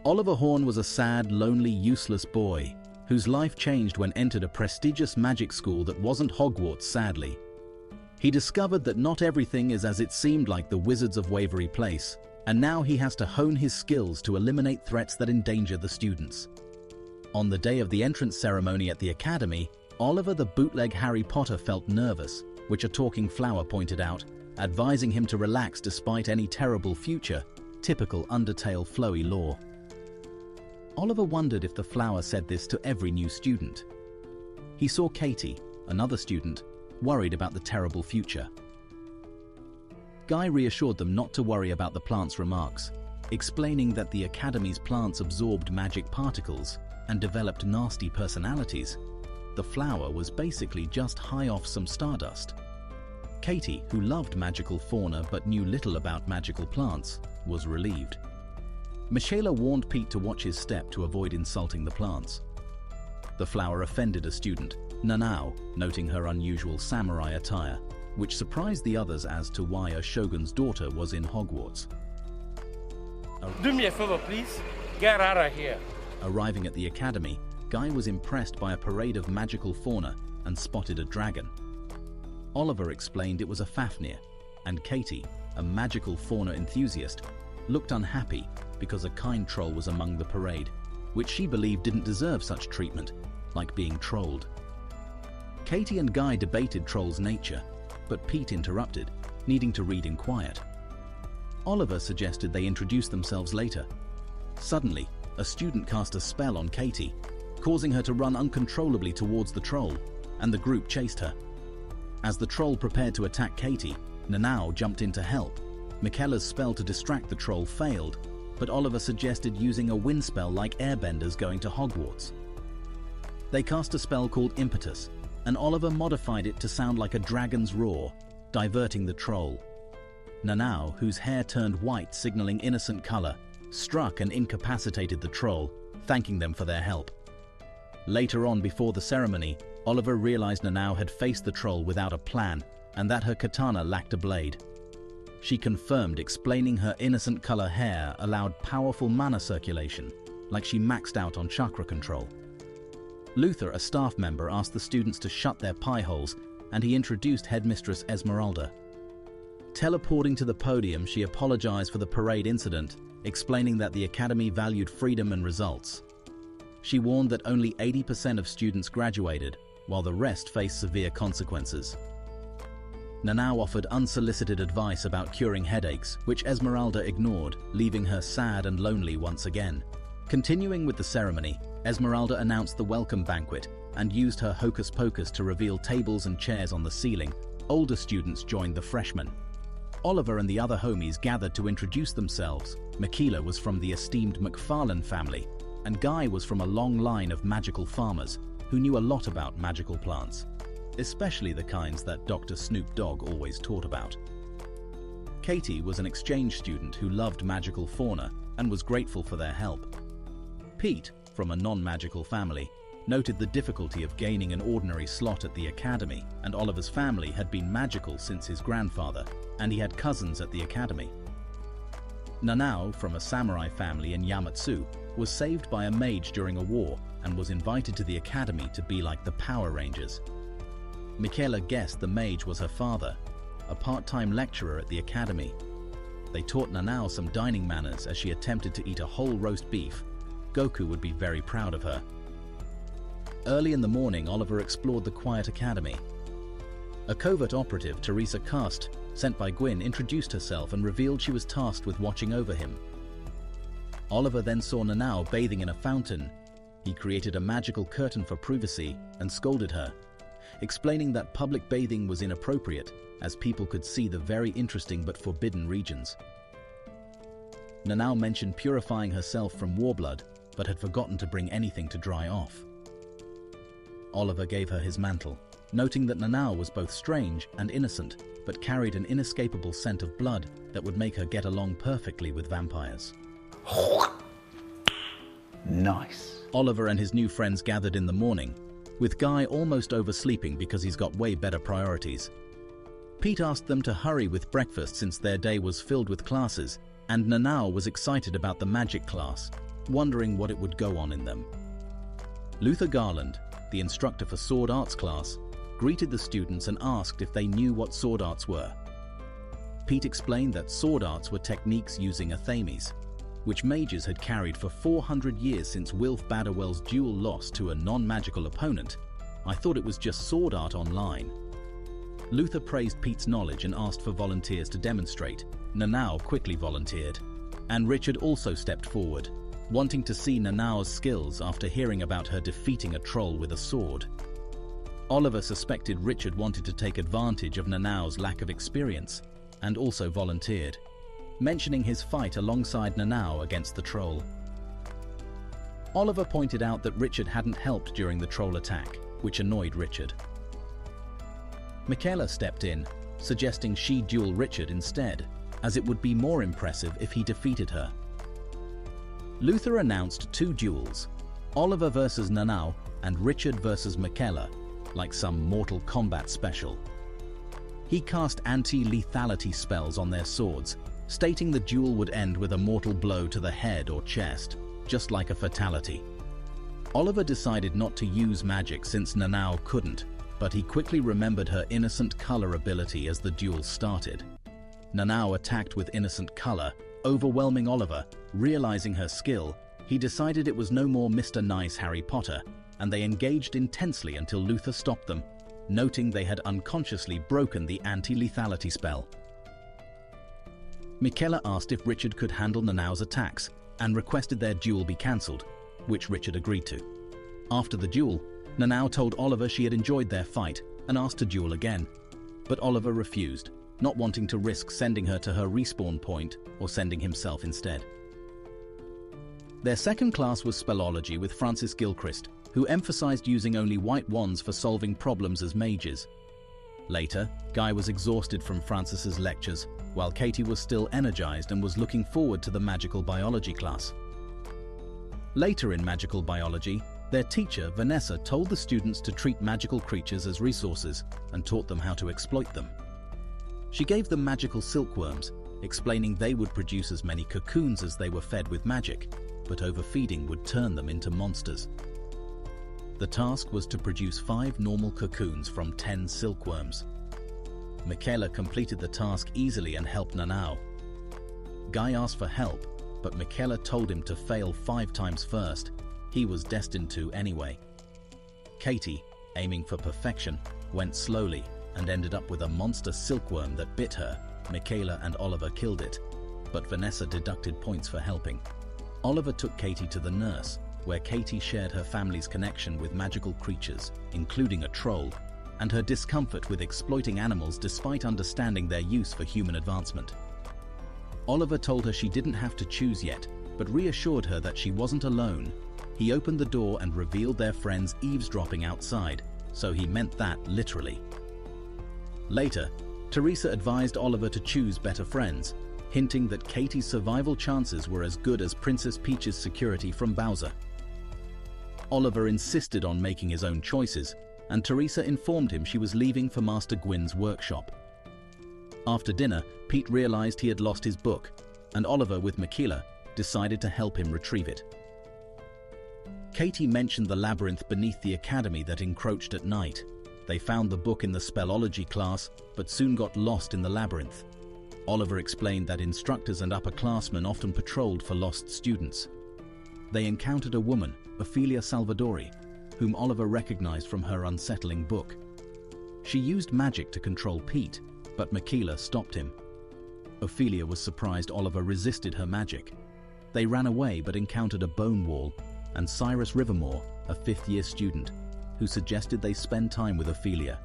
Oliver Horn was a sad, lonely, useless boy whose life changed when entered a prestigious magic school that wasn't Hogwarts, sadly. He discovered that not everything is as it seemed like the Wizards of Waverly Place, and now he has to hone his skills to eliminate threats that endanger the students. On the day of the entrance ceremony at the academy, Oliver the bootleg Harry Potter felt nervous, which a talking flower pointed out, advising him to relax despite any terrible future, typical Undertale flowy lore. Oliver wondered if the flower said this to every new student. He saw Katie, another student, worried about the terrible future. Guy reassured them not to worry about the plant's remarks, explaining that the academy's plants absorbed magic particles and developed nasty personalities. The flower was basically just high off some stardust. Katie, who loved magical fauna but knew little about magical plants, was relieved. Michaela warned Pete to watch his step to avoid insulting the plants. The flower offended a student, Nanao, noting her unusual samurai attire, which surprised the others as to why a shogun's daughter was in Hogwarts. Do me a favor, please. Get out of here. Arriving at the academy, Guy was impressed by a parade of magical fauna and spotted a dragon. Oliver explained it was a Fafnir, and Katie, a magical fauna enthusiast, looked unhappy because a kind troll was among the parade, which she believed didn't deserve such treatment, like being trolled. Katie and Guy debated Troll's nature, but Pete interrupted, needing to read in quiet. Oliver suggested they introduce themselves later. Suddenly, a student cast a spell on Katie, causing her to run uncontrollably towards the troll, and the group chased her. As the troll prepared to attack Katie, Nanao jumped in to help. Michaela's spell to distract the troll failed, but Oliver suggested using a wind spell like airbenders going to Hogwarts. They cast a spell called Impetus, and Oliver modified it to sound like a dragon's roar, diverting the troll. Nanao, whose hair turned white signaling innocent color, struck and incapacitated the troll, thanking them for their help. Later on, before the ceremony, Oliver realized Nanao had faced the troll without a plan and that her katana lacked a blade. She confirmed, explaining her innocent color hair allowed powerful mana circulation, like she maxed out on chakra control. Luther, a staff member, asked the students to shut their pie holes, and he introduced Headmistress Esmeralda. Teleporting to the podium, she apologized for the parade incident, explaining that the academy valued freedom and results. She warned that only 80% of students graduated, while the rest faced severe consequences. Nanao offered unsolicited advice about curing headaches, which Esmeralda ignored, leaving her sad and lonely once again. Continuing with the ceremony, Esmeralda announced the welcome banquet and used her hocus pocus to reveal tables and chairs on the ceiling. Older students joined the freshmen. Oliver and the other homies gathered to introduce themselves. Michaela was from the esteemed McFarlane family, and Guy was from a long line of magical farmers who knew a lot about magical plants, especially the kinds that Dr. Snoop Dogg always taught about. Katie was an exchange student who loved magical fauna and was grateful for their help. Pete, from a non-magical family, noted the difficulty of gaining an ordinary slot at the academy, and Oliver's family had been magical since his grandfather, and he had cousins at the academy. Nanao, from a samurai family in Yamatsu, was saved by a mage during a war and was invited to the academy to be like the Power Rangers. Michaela guessed the mage was her father, a part-time lecturer at the academy. They taught Nanao some dining manners as she attempted to eat a whole roast beef. Goku would be very proud of her. Early in the morning, Oliver explored the Quiet Academy. A covert operative, Teresa Cast, sent by Gwyn, introduced herself and revealed she was tasked with watching over him. Oliver then saw Nanao bathing in a fountain. He created a magical curtain for privacy and scolded her, explaining that public bathing was inappropriate as people could see the very interesting but forbidden regions. Nanao mentioned purifying herself from warblood, but had forgotten to bring anything to dry off. Oliver gave her his mantle, noting that Nanao was both strange and innocent, but carried an inescapable scent of blood that would make her get along perfectly with vampires. Nice. Oliver and his new friends gathered in the morning, with Guy almost oversleeping because he's got way better priorities. Pete asked them to hurry with breakfast since their day was filled with classes, and Nanao was excited about the magic class. wondering what it would go on in them. Luther Garland, the instructor for sword arts class, greeted the students and asked if they knew what sword arts were. Pete explained that sword arts were techniques using athames, which mages had carried for 400 years since Wilf Badderwell's duel loss to a non-magical opponent. I thought it was just sword art online. Luther praised Pete's knowledge and asked for volunteers to demonstrate. Nanao quickly volunteered, and Richard also stepped forward, wanting to see Nanao's skills after hearing about her defeating a troll with a sword. Oliver suspected Richard wanted to take advantage of Nanao's lack of experience, and also volunteered, mentioning his fight alongside Nanao against the troll. Oliver pointed out that Richard hadn't helped during the troll attack, which annoyed Richard. Michaela stepped in, suggesting she duel Richard instead, as it would be more impressive if he defeated her. Luther announced 2 duels, Oliver versus Nanao and Richard versus Michaela, like some Mortal Kombat special. He cast anti-lethality spells on their swords, stating the duel would end with a mortal blow to the head or chest, just like a fatality. Oliver decided not to use magic since Nanao couldn't, but he quickly remembered her innocent color ability as the duel started. Nanao attacked with innocent color, overwhelming Oliver. Realizing her skill, he decided it was no more Mr. Nice Harry Potter, and they engaged intensely until Luther stopped them, noting they had unconsciously broken the anti-lethality spell. Michaela asked if Richard could handle Nanao's attacks and requested their duel be cancelled, which Richard agreed to. After the duel, Nanao told Oliver she had enjoyed their fight and asked to duel again, but Oliver refused, not wanting to risk sending her to her respawn point or sending himself instead. Their second class was Spellology with Francis Gilchrist, who emphasized using only white wands for solving problems as mages. Later, Guy was exhausted from Francis's lectures, while Katie was still energized and was looking forward to the magical biology class. Later in magical biology, their teacher, Vanessa, told the students to treat magical creatures as resources and taught them how to exploit them. She gave them magical silkworms, explaining they would produce as many cocoons as they were fed with magic, but overfeeding would turn them into monsters. The task was to produce 5 normal cocoons from 10 silkworms. Michaela completed the task easily and helped Nanao. Guy asked for help, but Michaela told him to fail 5 times first. He was destined to anyway. Katie, aiming for perfection, went slowly and ended up with a monster silkworm that bit her. Michaela and Oliver killed it, but Vanessa deducted points for helping. Oliver took Katie to the nurse, where Katie shared her family's connection with magical creatures, including a troll, and her discomfort with exploiting animals despite understanding their use for human advancement. Oliver told her she didn't have to choose yet, but reassured her that she wasn't alone. He opened the door and revealed their friends eavesdropping outside, so he meant that literally. Later, Teresa advised Oliver to choose better friends, hinting that Katie's survival chances were as good as Princess Peach's security from Bowser. Oliver insisted on making his own choices, and Teresa informed him she was leaving for Master Gwyn's workshop. After dinner, Pete realized he had lost his book, and Oliver, with Michaela, decided to help him retrieve it. Katie mentioned the labyrinth beneath the academy that encroached at night. They found the book in the spellology class, but soon got lost in the labyrinth. Oliver explained that instructors and upperclassmen often patrolled for lost students. They encountered a woman, Ophelia Salvadori, whom Oliver recognized from her unsettling book. She used magic to control Pete, but Michaela stopped him. Ophelia was surprised Oliver resisted her magic. They ran away but encountered a bone wall, and Cyrus Rivermore, a 5th-year student, who suggested they spend time with Ophelia.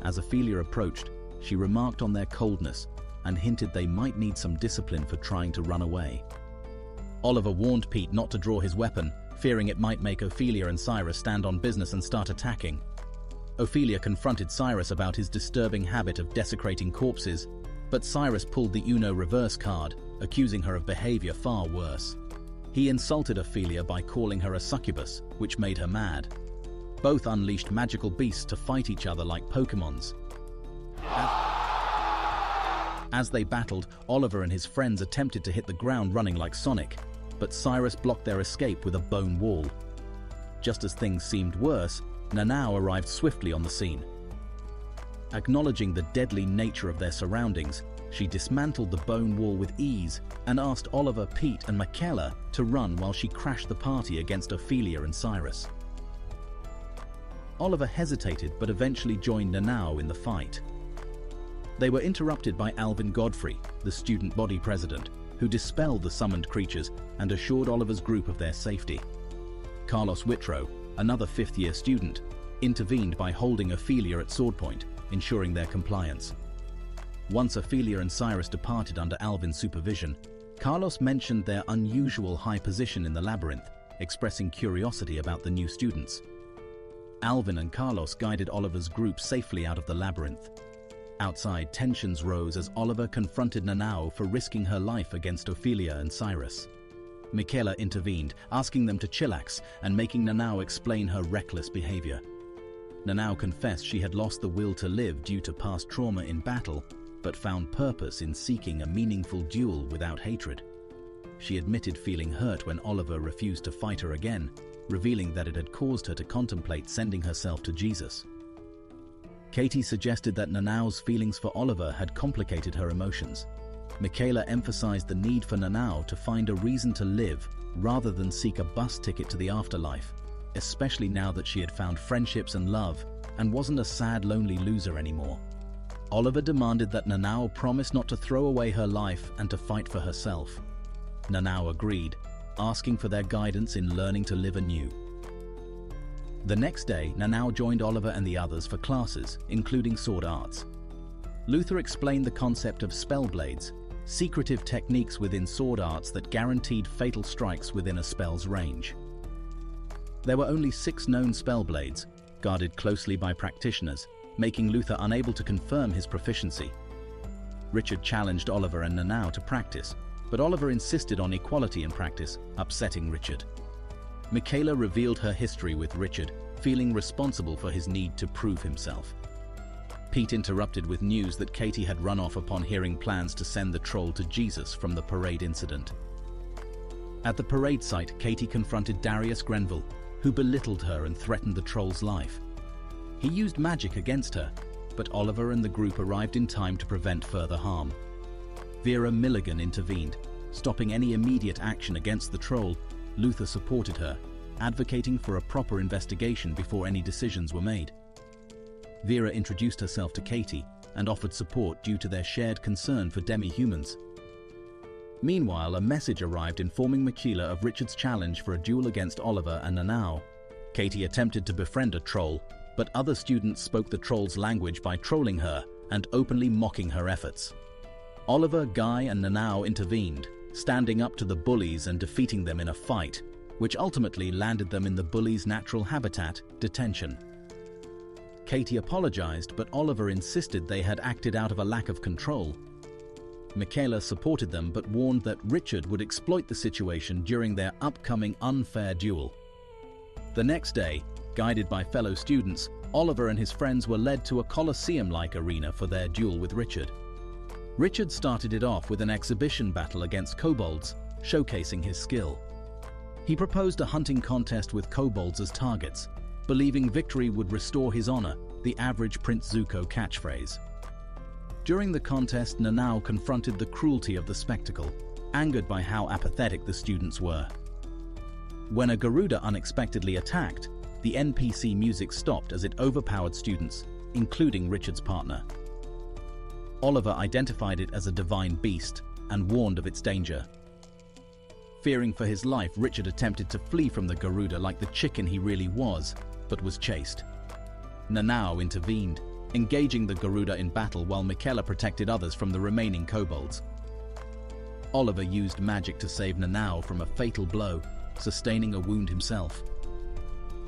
As Ophelia approached, she remarked on their coldness and hinted they might need some discipline for trying to run away. Oliver warned Pete not to draw his weapon, fearing it might make Ophelia and Cyrus stand on business and start attacking. Ophelia confronted Cyrus about his disturbing habit of desecrating corpses, but Cyrus pulled the Uno reverse card, accusing her of behavior far worse. He insulted Ophelia by calling her a succubus, which made her mad. Both unleashed magical beasts to fight each other like Pokémons. As they battled, Oliver and his friends attempted to hit the ground running like Sonic. but Cyrus blocked their escape with a bone wall. Just as things seemed worse, Nanao arrived swiftly on the scene. Acknowledging the deadly nature of their surroundings, she dismantled the bone wall with ease and asked Oliver, Pete, and Michaela to run while she crashed the party against Ophelia and Cyrus. Oliver hesitated but eventually joined Nanao in the fight. They were interrupted by Alvin Godfrey, the student body president, who dispelled the summoned creatures and assured Oliver's group of their safety. Carlos Whitrow, another fifth-year student, intervened by holding Ophelia at sword point, ensuring their compliance. Once Ophelia and Cyrus departed under Alvin's supervision, Carlos mentioned their unusual high position in the labyrinth, expressing curiosity about the new students. Alvin and Carlos guided Oliver's group safely out of the labyrinth. Outside, tensions rose as Oliver confronted Nanao for risking her life against Ophelia and Cyrus. Michaela intervened, asking them to chillax and making Nanao explain her reckless behavior. Nanao confessed she had lost the will to live due to past trauma in battle, but found purpose in seeking a meaningful duel without hatred. She admitted feeling hurt when Oliver refused to fight her again, revealing that it had caused her to contemplate sending herself to Jesus. Katie suggested that Nanao's feelings for Oliver had complicated her emotions. Michaela emphasized the need for Nanao to find a reason to live rather than seek a bus ticket to the afterlife, especially now that she had found friendships and love and wasn't a sad, lonely loser anymore. Oliver demanded that Nanao promise not to throw away her life and to fight for herself. Nanao agreed, asking for their guidance in learning to live anew. The next day, Nanao joined Oliver and the others for classes, including sword arts. Luther explained the concept of spell blades, secretive techniques within sword arts that guaranteed fatal strikes within a spell's range. There were only 6 known spell blades, guarded closely by practitioners, making Luther unable to confirm his proficiency. Richard challenged Oliver and Nanao to practice, but Oliver insisted on equality in practice, upsetting Richard. Michaela revealed her history with Richard, feeling responsible for his need to prove himself. Pete interrupted with news that Katie had run off upon hearing plans to send the troll to Jesus from the parade incident. At the parade site, Katie confronted Darius Grenville, who belittled her and threatened the troll's life. He used magic against her, but Oliver and the group arrived in time to prevent further harm. Vera Milligan intervened, stopping any immediate action against the troll. Luther supported her, advocating for a proper investigation before any decisions were made. Vera introduced herself to Katie and offered support due to their shared concern for demi-humans. Meanwhile, a message arrived informing Michaela of Richard's challenge for a duel against Oliver and Nanao. Katie attempted to befriend a troll, but other students spoke the troll's language by trolling her and openly mocking her efforts. Oliver, Guy, and Nanao intervened, standing up to the bullies and defeating them in a fight, which ultimately landed them in the bullies' natural habitat, detention. Katie apologized, but Oliver insisted they had acted out of a lack of control. Michaela supported them but warned that Richard would exploit the situation during their upcoming unfair duel. The next day, guided by fellow students, Oliver and his friends were led to a Colosseum-like arena for their duel with Richard. Richard started it off with an exhibition battle against kobolds, showcasing his skill. He proposed a hunting contest with kobolds as targets, believing victory would restore his honor, the average Prince Zuko catchphrase. During the contest, Nanao confronted the cruelty of the spectacle, angered by how apathetic the students were. When a Garuda unexpectedly attacked, the NPC music stopped as it overpowered students, including Richard's partner. Oliver identified it as a divine beast and warned of its danger. Fearing for his life, Richard attempted to flee from the Garuda like the chicken he really was, but was chased. Nanao intervened, engaging the Garuda in battle while Michaela protected others from the remaining kobolds. Oliver used magic to save Nanao from a fatal blow, sustaining a wound himself.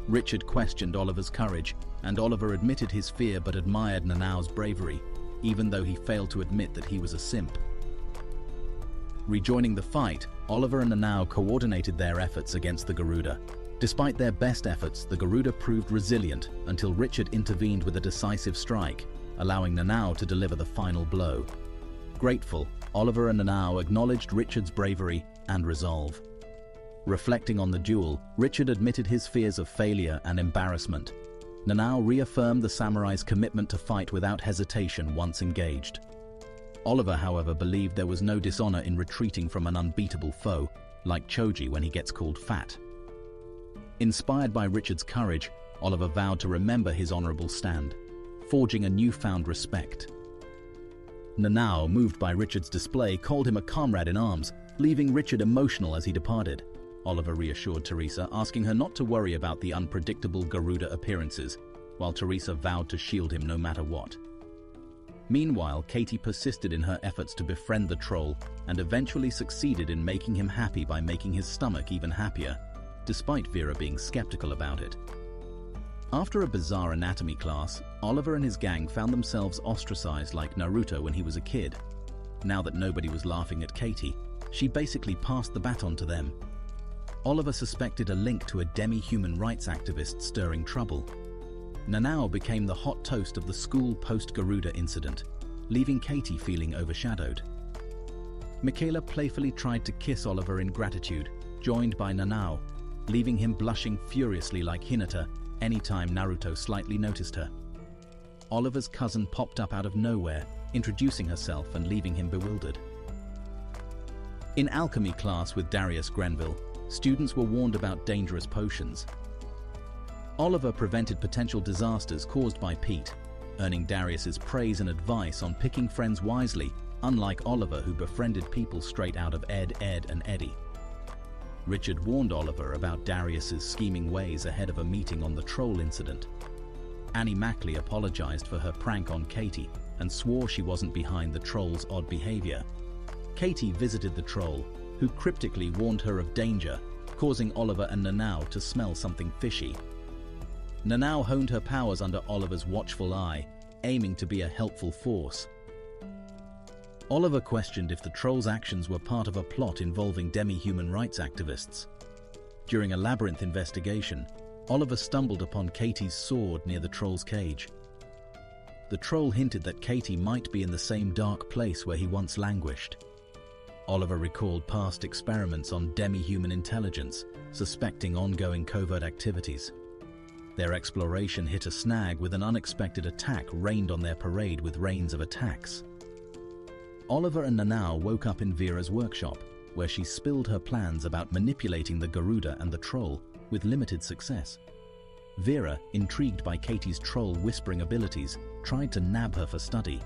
Richard questioned Oliver's courage, and Oliver admitted his fear but admired Nanao's bravery, even though he failed to admit that he was a simp. Rejoining the fight, Oliver and Nanao coordinated their efforts against the Garuda. Despite their best efforts, the Garuda proved resilient until Richard intervened with a decisive strike, allowing Nanao to deliver the final blow. Grateful, Oliver and Nanao acknowledged Richard's bravery and resolve. Reflecting on the duel, Richard admitted his fears of failure and embarrassment. Nanao reaffirmed the samurai's commitment to fight without hesitation once engaged. Oliver, however, believed there was no dishonor in retreating from an unbeatable foe, like Choji when he gets called fat. Inspired by Richard's courage, Oliver vowed to remember his honorable stand, forging a newfound respect. Nanao, moved by Richard's display, called him a comrade in arms, leaving Richard emotional as he departed. Oliver reassured Teresa, asking her not to worry about the unpredictable Garuda appearances, while Teresa vowed to shield him no matter what. Meanwhile, Katie persisted in her efforts to befriend the troll and eventually succeeded in making him happy by making his stomach even happier, despite Vera being skeptical about it. After a bizarre anatomy class, Oliver and his gang found themselves ostracized like Naruto when he was a kid. Now that nobody was laughing at Katie, she basically passed the baton to them. Oliver suspected a link to a demi-human rights activist stirring trouble. Nanao became the hot toast of the school post-Garuda incident, leaving Katie feeling overshadowed. Michaela playfully tried to kiss Oliver in gratitude, joined by Nanao, leaving him blushing furiously like Hinata anytime Naruto slightly noticed her. Oliver's cousin popped up out of nowhere, introducing herself and leaving him bewildered. In alchemy class with Darius Grenville, students were warned about dangerous potions. Oliver prevented potential disasters caused by Pete, earning Darius's praise and advice on picking friends wisely, unlike Oliver, who befriended people straight out of Ed, and Eddie. Richard warned Oliver about Darius's scheming ways ahead of a meeting on the troll incident. Annie Mackley apologized for her prank on Katie and swore she wasn't behind the troll's odd behavior. Katie visited the troll, who cryptically warned her of danger, causing Oliver and Nanao to smell something fishy. Nanao honed her powers under Oliver's watchful eye, aiming to be a helpful force. Oliver questioned if the troll's actions were part of a plot involving demi-human rights activists. During a labyrinth investigation, Oliver stumbled upon Katie's sword near the troll's cage. The troll hinted that Katie might be in the same dark place where he once languished. Oliver recalled past experiments on demi-human intelligence, suspecting ongoing covert activities. Their exploration hit a snag with an unexpected attack rained on their parade with rains of attacks. Oliver and Nanao woke up in Vera's workshop, where she spilled her plans about manipulating the Garuda and the troll, with limited success. Vera, intrigued by Katie's troll whispering abilities, tried to nab her for study.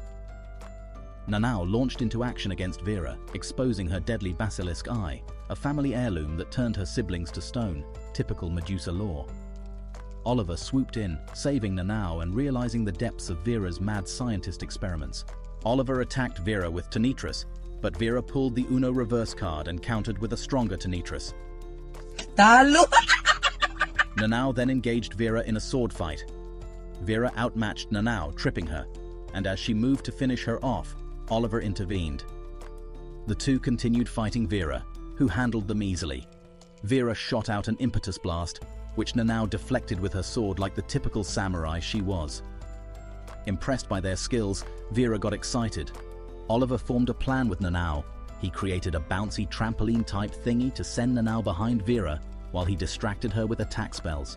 Nanao launched into action against Vera, exposing her deadly basilisk eye, a family heirloom that turned her siblings to stone, typical Medusa lore. Oliver swooped in, saving Nanao and realizing the depths of Vera's mad scientist experiments. Oliver attacked Vera with Tenitris, but Vera pulled the Uno reverse card and countered with a stronger Tenitris. Talo! Nanao then engaged Vera in a sword fight. Vera outmatched Nanao, tripping her, and as she moved to finish her off, Oliver intervened. The two continued fighting Vera, who handled them easily. Vera shot out an impetus blast, which Nanao deflected with her sword like the typical samurai she was. Impressed by their skills, Vera got excited. Oliver formed a plan with Nanao. He created a bouncy trampoline-type thingy to send Nanao behind Vera while he distracted her with attack spells.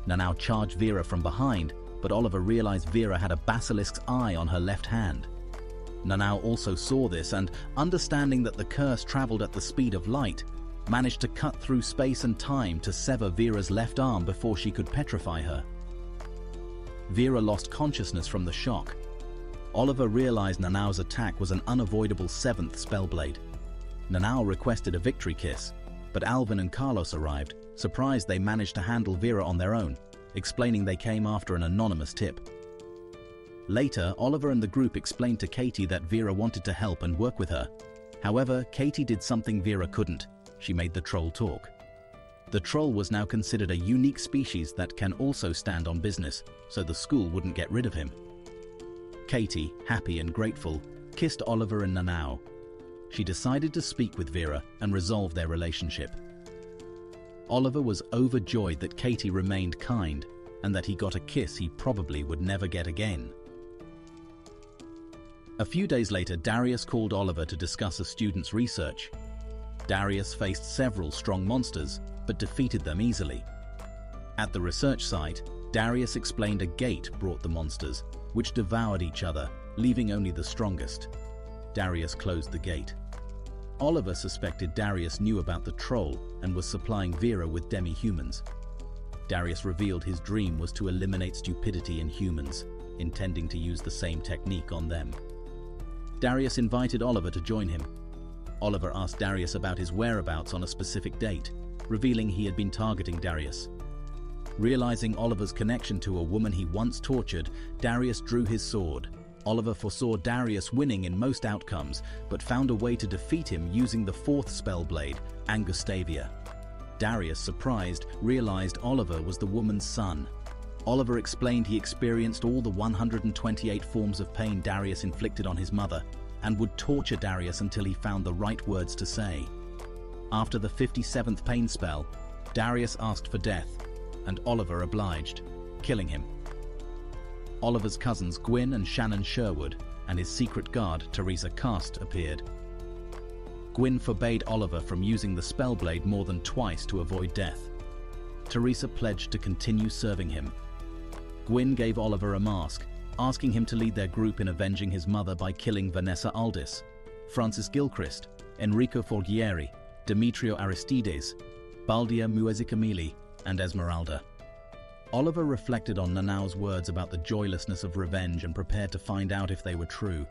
Nanao charged Vera from behind, but Oliver realized Vera had a basilisk's eye on her left hand. Nanao also saw this and, understanding that the curse traveled at the speed of light, managed to cut through space and time to sever Vera's left arm before she could petrify her. Vera lost consciousness from the shock. Oliver realized Nanao's attack was an unavoidable seventh spellblade. Nanao requested a victory kiss, but Alvin and Carlos arrived, surprised they managed to handle Vera on their own, explaining they came after an anonymous tip. Later, Oliver and the group explained to Katie that Vera wanted to help and work with her. However, Katie did something Vera couldn't. She made the troll talk. The troll was now considered a unique species that can also stand on business, so the school wouldn't get rid of him. Katie, happy and grateful, kissed Oliver and Nanao. She decided to speak with Vera and resolve their relationship. Oliver was overjoyed that Katie remained kind and that he got a kiss he probably would never get again. A few days later, Darius called Oliver to discuss a student's research. Darius faced several strong monsters, but defeated them easily. At the research site, Darius explained a gate brought the monsters, which devoured each other, leaving only the strongest. Darius closed the gate. Oliver suspected Darius knew about the troll and was supplying Vera with demi-humans. Darius revealed his dream was to eliminate stupidity in humans, intending to use the same technique on them. Darius invited Oliver to join him. Oliver asked Darius about his whereabouts on a specific date, revealing he had been targeting Darius. Realizing Oliver's connection to a woman he once tortured, Darius drew his sword. Oliver foresaw Darius winning in most outcomes, but found a way to defeat him using the fourth spellblade, Angustavia. Darius, surprised, realized Oliver was the woman's son. Oliver explained he experienced all the 128 forms of pain Darius inflicted on his mother, and would torture Darius until he found the right words to say. After the 57th pain spell, Darius asked for death, and Oliver obliged, killing him. Oliver's cousins Gwyn and Shannon Sherwood and his secret guard Teresa Cast appeared. Gwyn forbade Oliver from using the spellblade more than twice to avoid death. Teresa pledged to continue serving him. Gwyn gave Oliver a mask, asking him to lead their group in avenging his mother by killing Vanessa Aldis, Francis Gilchrist, Enrico Forghieri, Demetrio Aristides, Baldia Muezicamili, and Esmeralda. Oliver reflected on Nanao's words about the joylessness of revenge and prepared to find out if they were true.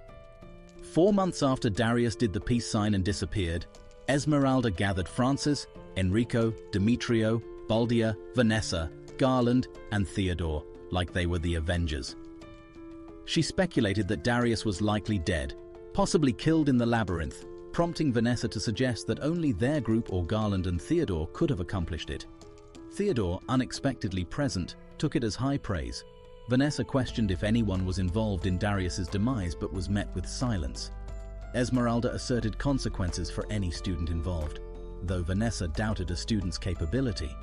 4 months after Darius did the peace sign and disappeared, Esmeralda gathered Francis, Enrico, Demetrio, Baldia, Vanessa, Garland, and Theodore, like they were the Avengers. She speculated that Darius was likely dead, possibly killed in the labyrinth, prompting Vanessa to suggest that only their group or Garland and Theodore could have accomplished it. Theodore, unexpectedly present, took it as high praise. Vanessa questioned if anyone was involved in Darius's demise but was met with silence. Esmeralda asserted consequences for any student involved, though Vanessa doubted a student's capability.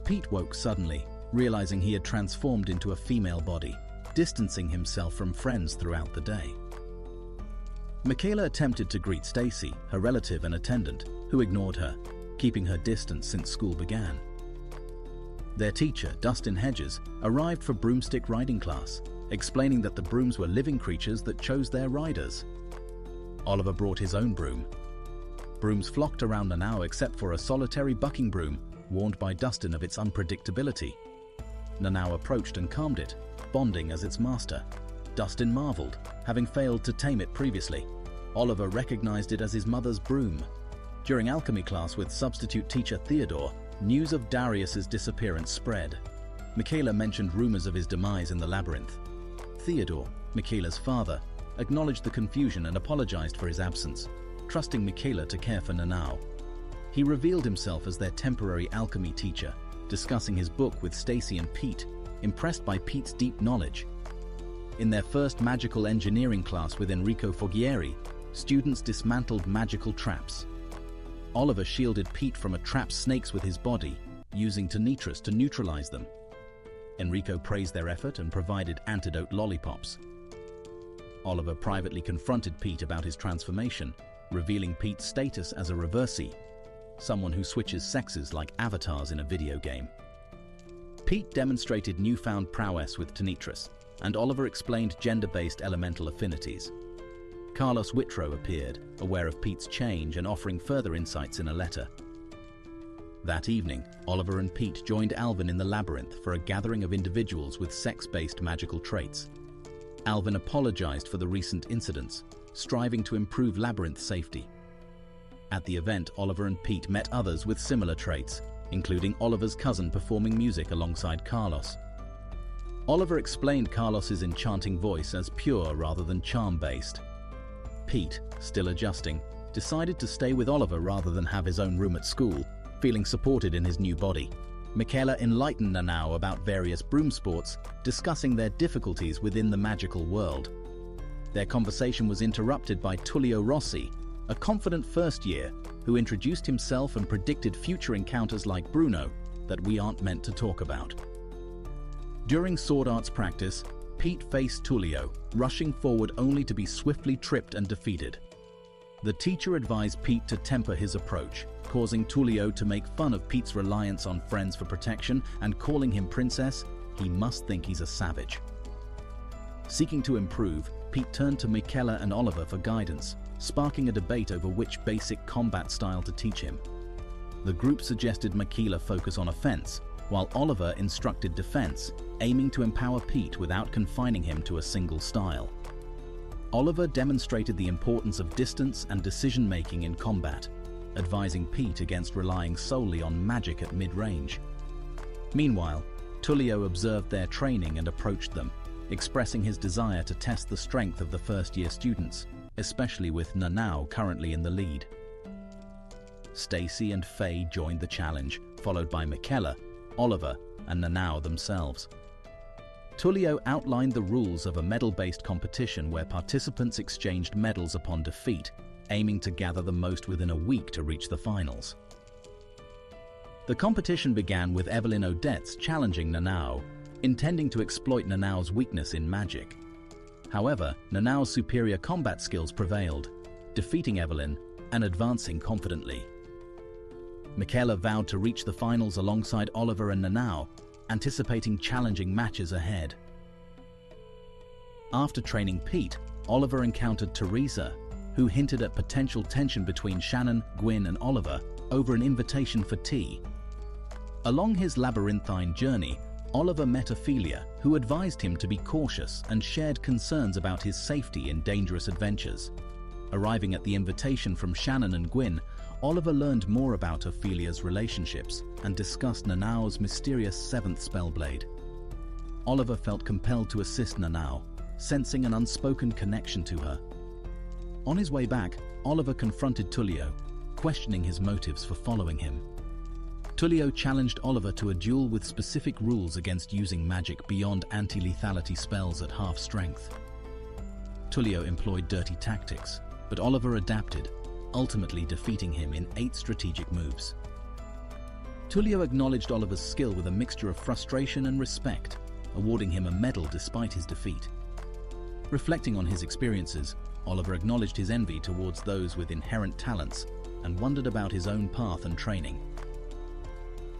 Pete woke suddenly, realizing he had transformed into a female body, distancing himself from friends throughout the day. Michaela attempted to greet Stacy, her relative and attendant, who ignored her, keeping her distance since school began. Their teacher, Dustin Hedges, arrived for broomstick riding class, explaining that the brooms were living creatures that chose their riders. Oliver brought his own broom. Brooms flocked around Nanao except for a solitary bucking broom, warned by Dustin of its unpredictability. Nanao approached and calmed it, bonding as its master. Dustin marveled, having failed to tame it previously. Oliver recognized it as his mother's broom. During alchemy class with substitute teacher Theodore, news of Darius's disappearance spread. Michaela mentioned rumors of his demise in the labyrinth. Theodore, Michaela's father, acknowledged the confusion and apologized for his absence, trusting Michaela to care for Nanao. He revealed himself as their temporary alchemy teacher, discussing his book with Stacy and Pete, impressed by Pete's deep knowledge. In their first magical engineering class with Enrico Forghieri, students dismantled magical traps. Oliver shielded Pete from a trap's snakes with his body, using Tenitris to neutralize them. Enrico praised their effort and provided antidote lollipops. Oliver privately confronted Pete about his transformation, revealing Pete's status as a reversee, someone who switches sexes like avatars in a video game. Pete demonstrated newfound prowess with Tenitris, and Oliver explained gender-based elemental affinities. Carlos Whitrow appeared, aware of Pete's change and offering further insights in a letter. That evening, Oliver and Pete joined Alvin in the labyrinth for a gathering of individuals with sex-based magical traits. Alvin apologized for the recent incidents, striving to improve labyrinth safety. At the event, Oliver and Pete met others with similar traits, including Oliver's cousin performing music alongside Carlos. Oliver explained Carlos's enchanting voice as pure rather than charm-based. Pete, still adjusting, decided to stay with Oliver rather than have his own room at school, feeling supported in his new body. Michaela enlightened Nanao about various broom sports, discussing their difficulties within the magical world. Their conversation was interrupted by Tullio Rossi, a confident first year who introduced himself and predicted future encounters like Bruno that we aren't meant to talk about. During sword arts practice, Pete faced Tullio, rushing forward only to be swiftly tripped and defeated. The teacher advised Pete to temper his approach, causing Tullio to make fun of Pete's reliance on friends for protection and calling him princess. He must think he's a savage. Seeking to improve, Pete turned to Michela and Oliver for guidance, sparking a debate over which basic combat style to teach him. The group suggested Michela focus on offense, while Oliver instructed defense, aiming to empower Pete without confining him to a single style. Oliver demonstrated the importance of distance and decision-making in combat, advising Pete against relying solely on magic at mid-range. Meanwhile, Tullio observed their training and approached them, expressing his desire to test the strength of the first-year students, especially with Nanao currently in the lead. Stacy and Faye joined the challenge, followed by Michela, Oliver, and Nanao themselves. Tullio outlined the rules of a medal-based competition where participants exchanged medals upon defeat, aiming to gather the most within a week to reach the finals. The competition began with Evelyn Odetz challenging Nanao, intending to exploit Nanao's weakness in magic. However, Nanao's superior combat skills prevailed, defeating Evelyn and advancing confidently. Michela vowed to reach the finals alongside Oliver and Nanao, anticipating challenging matches ahead. After training Pete, Oliver encountered Teresa, who hinted at potential tension between Shannon, Gwyn, and Oliver over an invitation for tea. Along his labyrinthine journey, Oliver met Ophelia, who advised him to be cautious and shared concerns about his safety in dangerous adventures. Arriving at the invitation from Shannon and Gwyn, Oliver learned more about Ophelia's relationships and discussed Nanao's mysterious seventh spellblade. Oliver felt compelled to assist Nanao, sensing an unspoken connection to her. On his way back, Oliver confronted Tullio, questioning his motives for following him. Tullio challenged Oliver to a duel with specific rules against using magic beyond anti-lethality spells at half strength. Tullio employed dirty tactics, but Oliver adapted, ultimately defeating him in 8 strategic moves. Tullio acknowledged Oliver's skill with a mixture of frustration and respect, awarding him a medal despite his defeat. Reflecting on his experiences, Oliver acknowledged his envy towards those with inherent talents and wondered about his own path and training.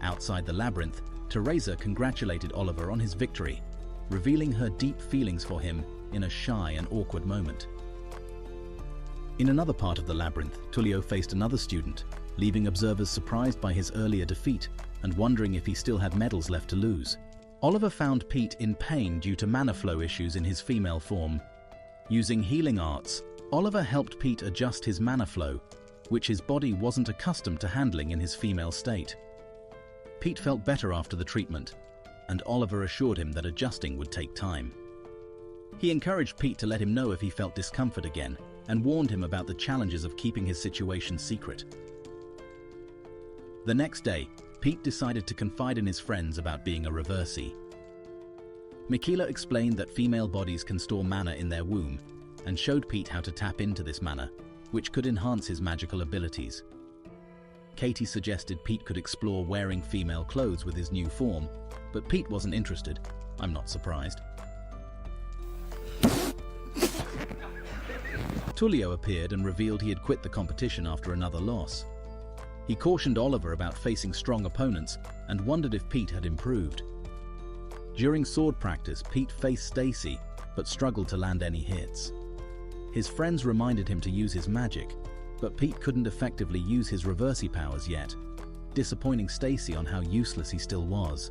Outside the labyrinth, Teresa congratulated Oliver on his victory, revealing her deep feelings for him in a shy and awkward moment. In another part of the labyrinth, Tullio faced another student, leaving observers surprised by his earlier defeat and wondering if he still had medals left to lose. Oliver found Pete in pain due to mana flow issues in his female form. Using healing arts, Oliver helped Pete adjust his mana flow, which his body wasn't accustomed to handling in his female state. Pete felt better after the treatment, and Oliver assured him that adjusting would take time. He encouraged Pete to let him know if he felt discomfort again, and warned him about the challenges of keeping his situation secret. The next day, Pete decided to confide in his friends about being a reversee. Michela explained that female bodies can store mana in their womb, and showed Pete how to tap into this mana, which could enhance his magical abilities. Katie suggested Pete could explore wearing female clothes with his new form, but Pete wasn't interested. I'm not surprised. Tullio appeared and revealed he had quit the competition after another loss. He cautioned Oliver about facing strong opponents and wondered if Pete had improved. During sword practice, Pete faced Stacy, but struggled to land any hits. His friends reminded him to use his magic, but Pete couldn't effectively use his reversey powers yet, disappointing Stacy on how useless he still was.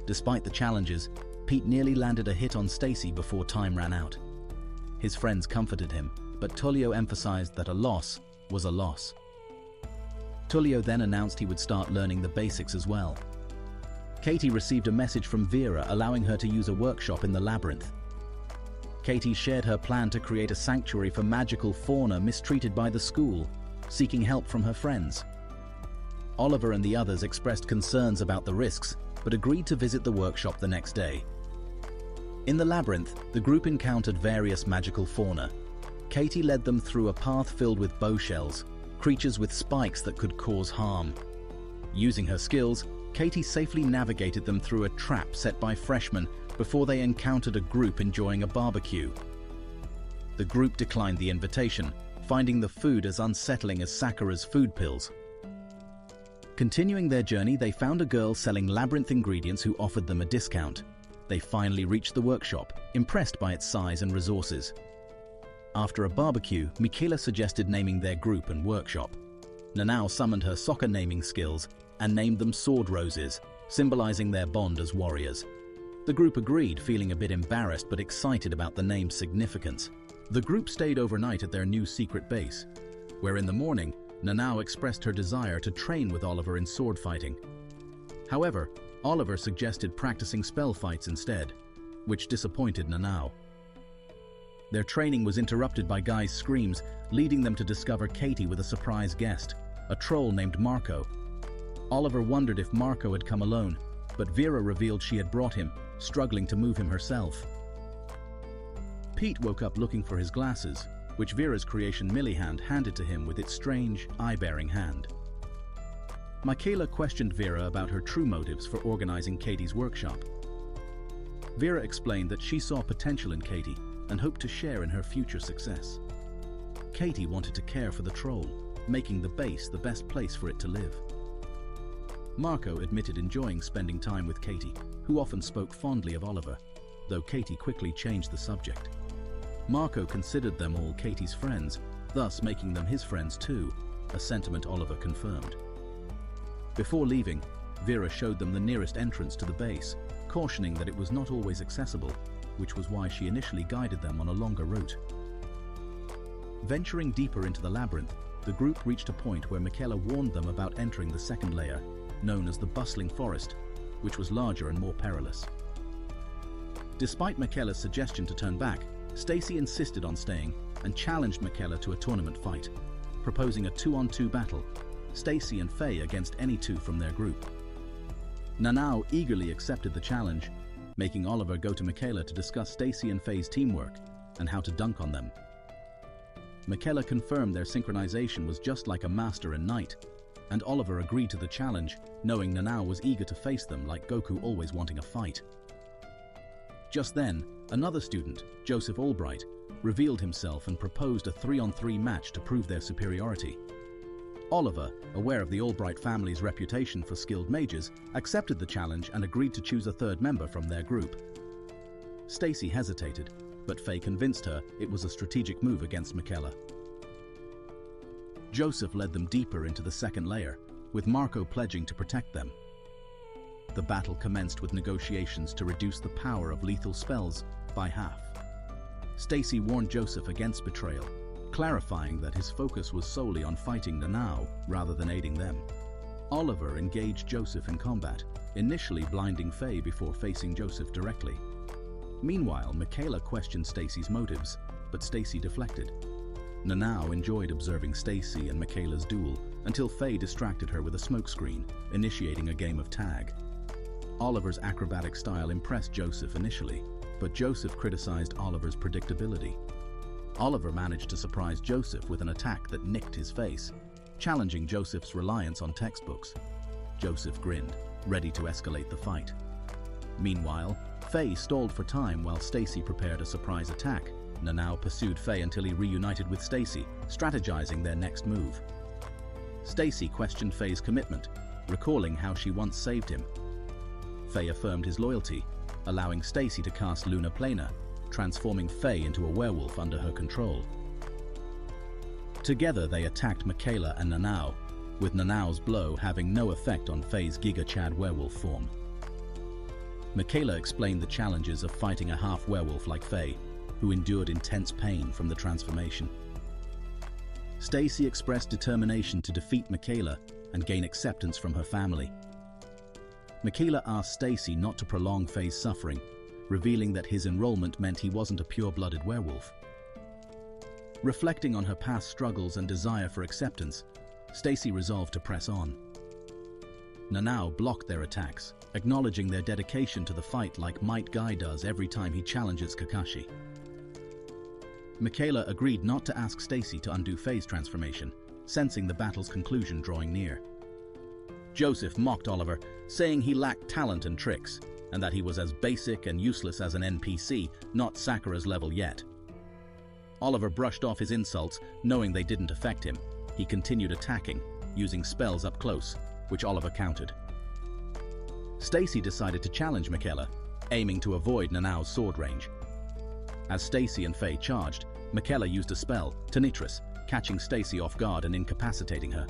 Despite the challenges, Pete nearly landed a hit on Stacy before time ran out. His friends comforted him, but Tullio emphasized that a loss was a loss. Tullio then announced he would start learning the basics as well. Katie received a message from Vera allowing her to use a workshop in the labyrinth. Katie shared her plan to create a sanctuary for magical fauna mistreated by the school, seeking help from her friends. Oliver and the others expressed concerns about the risks, but agreed to visit the workshop the next day. In the labyrinth, the group encountered various magical fauna. Katie led them through a path filled with bow shells, creatures with spikes that could cause harm. Using her skills, Katie safely navigated them through a trap set by freshmen before they encountered a group enjoying a barbecue. The group declined the invitation, finding the food as unsettling as Sakura's food pills. Continuing their journey, they found a girl selling labyrinth ingredients who offered them a discount. They finally reached the workshop, impressed by its size and resources. After a barbecue, Michaela suggested naming their group and workshop. Nanao summoned her soccer naming skills and named them Sword Roses, symbolizing their bond as warriors. The group agreed, feeling a bit embarrassed but excited about the name's significance. The group stayed overnight at their new secret base, where in the morning, Nanao expressed her desire to train with Oliver in sword fighting. However, Oliver suggested practicing spell fights instead, which disappointed Nanao. Their training was interrupted by Guy's screams, leading them to discover Katie with a surprise guest, a troll named Marco. Oliver wondered if Marco had come alone, but Vera revealed she had brought him, struggling to move him herself. Pete woke up looking for his glasses, which Vera's creation Millihand handed to him with its strange, eye-bearing hand. Michaela questioned Vera about her true motives for organizing Katie's workshop. Vera explained that she saw potential in Katie and hoped to share in her future success. Katie wanted to care for the troll, making the base the best place for it to live. Marco admitted enjoying spending time with Katie, who often spoke fondly of Oliver, though Katie quickly changed the subject. Marco considered them all Katie's friends, thus making them his friends too, a sentiment Oliver confirmed. Before leaving, Vera showed them the nearest entrance to the base, cautioning that it was not always accessible, which was why she initially guided them on a longer route. Venturing deeper into the labyrinth, the group reached a point where Michaela warned them about entering the second layer, known as the Bustling Forest, which was larger and more perilous. Despite Michaela's suggestion to turn back, Stacy insisted on staying and challenged Michaela to a tournament fight, proposing a 2-on-2 battle, Stacy and Faye against any two from their group. Nanao eagerly accepted the challenge, making Oliver go to Michaela to discuss Stacy and Faye's teamwork and how to dunk on them. Michaela confirmed their synchronization was just like a master and knight, and Oliver agreed to the challenge, knowing Nanao was eager to face them like Goku always wanting a fight. Just then, another student, Joseph Albright, revealed himself and proposed a 3-on-3 match to prove their superiority. Oliver, aware of the Albright family's reputation for skilled mages, accepted the challenge and agreed to choose a third member from their group. Stacy hesitated, but Faye convinced her it was a strategic move against Michaela. Joseph led them deeper into the second layer, with Marco pledging to protect them. The battle commenced with negotiations to reduce the power of lethal spells by half. Stacy warned Joseph against betrayal, clarifying that his focus was solely on fighting Nanao rather than aiding them. Oliver engaged Joseph in combat, initially blinding Faye before facing Joseph directly. Meanwhile, Michaela questioned Stacy's motives, but Stacy deflected. Nanao enjoyed observing Stacy and Michaela's duel until Faye distracted her with a smokescreen, initiating a game of tag. Oliver's acrobatic style impressed Joseph initially, but Joseph criticized Oliver's predictability. Oliver managed to surprise Joseph with an attack that nicked his face, challenging Joseph's reliance on textbooks. Joseph grinned, ready to escalate the fight. Meanwhile, Faye stalled for time while Stacy prepared a surprise attack. Nanao pursued Faye until he reunited with Stacy, strategizing their next move. Stacy questioned Faye's commitment, recalling how she once saved him. Faye affirmed his loyalty, allowing Stacy to cast Luna Plana, transforming Faye into a werewolf under her control. Together they attacked Michaela and Nanao, with Nanao's blow having no effect on Faye's Giga Chad werewolf form. Michaela explained the challenges of fighting a half-werewolf like Faye, who endured intense pain from the transformation. Stacy expressed determination to defeat Michaela and gain acceptance from her family. Michaela asked Stacy not to prolong Faye's suffering, revealing that his enrollment meant he wasn't a pure-blooded werewolf. Reflecting on her past struggles and desire for acceptance, Stacy resolved to press on. Nanao blocked their attacks, acknowledging their dedication to the fight like Might Guy does every time he challenges Kakashi. Michaela agreed not to ask Stacy to undo Faye's transformation, sensing the battle's conclusion drawing near. Joseph mocked Oliver, saying he lacked talent and tricks, and that he was as basic and useless as an NPC, not Sakura's level yet. Oliver brushed off his insults, knowing they didn't affect him. He continued attacking, using spells up close, which Oliver countered. Stacy decided to challenge Michaela, aiming to avoid Nanao's sword range. As Stacy and Faye charged, Michaela used a spell, Tenitris, catching Stacy off guard and incapacitating her.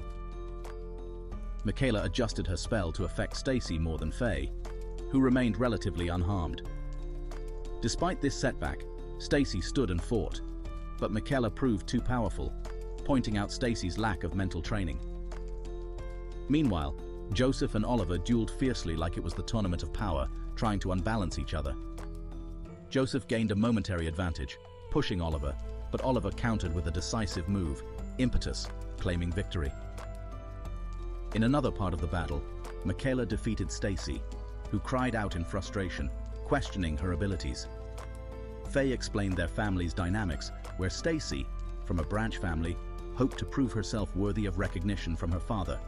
Michaela adjusted her spell to affect Stacy more than Faye, who remained relatively unharmed. Despite this setback, Stacy stood and fought, but Michaela proved too powerful, pointing out Stacy's lack of mental training. Meanwhile, Joseph and Oliver dueled fiercely like it was the tournament of power, trying to unbalance each other. Joseph gained a momentary advantage, pushing Oliver, but Oliver countered with a decisive move, Impetus, claiming victory. In another part of the battle, Michaela defeated Stacy, who cried out in frustration, questioning her abilities. Faye explained their family's dynamics, where Stacy, from a branch family, hoped to prove herself worthy of recognition from her father,